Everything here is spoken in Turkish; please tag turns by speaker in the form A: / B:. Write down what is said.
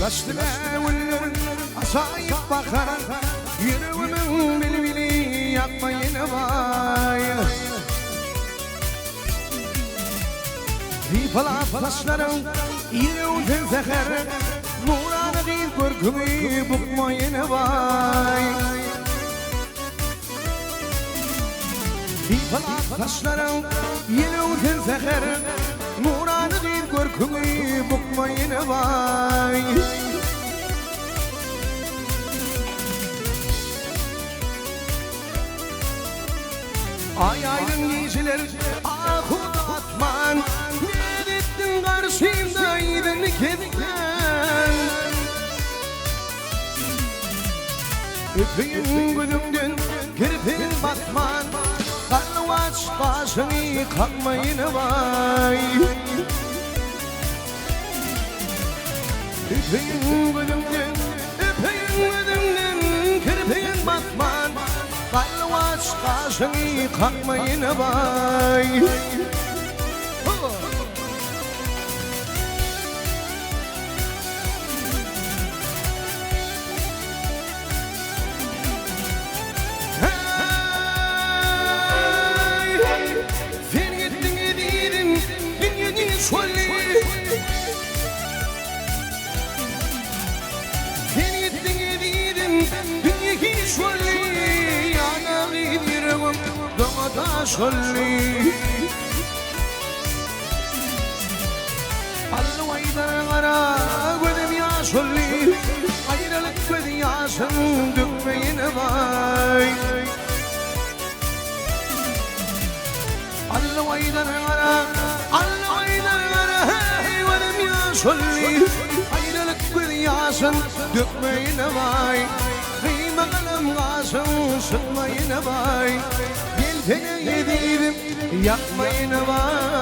A: Yaşlılar asayip bakar yüreğimin bilbili yakmayın vay. Rifalap taşlarım yüreğimden zehir nurana değil korkumu bukmayın vay. Rifalap taşlarım yüreğimden zehir nurana değil korkumu bukmayın vay. Ay aydın geceler ahut atman ne ettin karşımdaydın ketken. Öpeyim gülümdün kirpin batman karnı aç başını kalkmayın vay. Öpeyim gülümdün kirpin batman karnı aç başını kalkmayın vay. Sen gittin gidelim dünyanın şöyle. Sen gittin gidelim dünyanın şöyle. Yana gidiyorum doğada şöyle. Allı aydan ara gözüm ya şöyle. Ayrılık gözü yaşın dökmeyin vay. Allı aydan ara gözüm ya şöyle. Ayrılık gözü yaşın dökmeyin vay. Kıyma kalım kasım sıkmayın vay. Gel seni yedim yakmayın vay.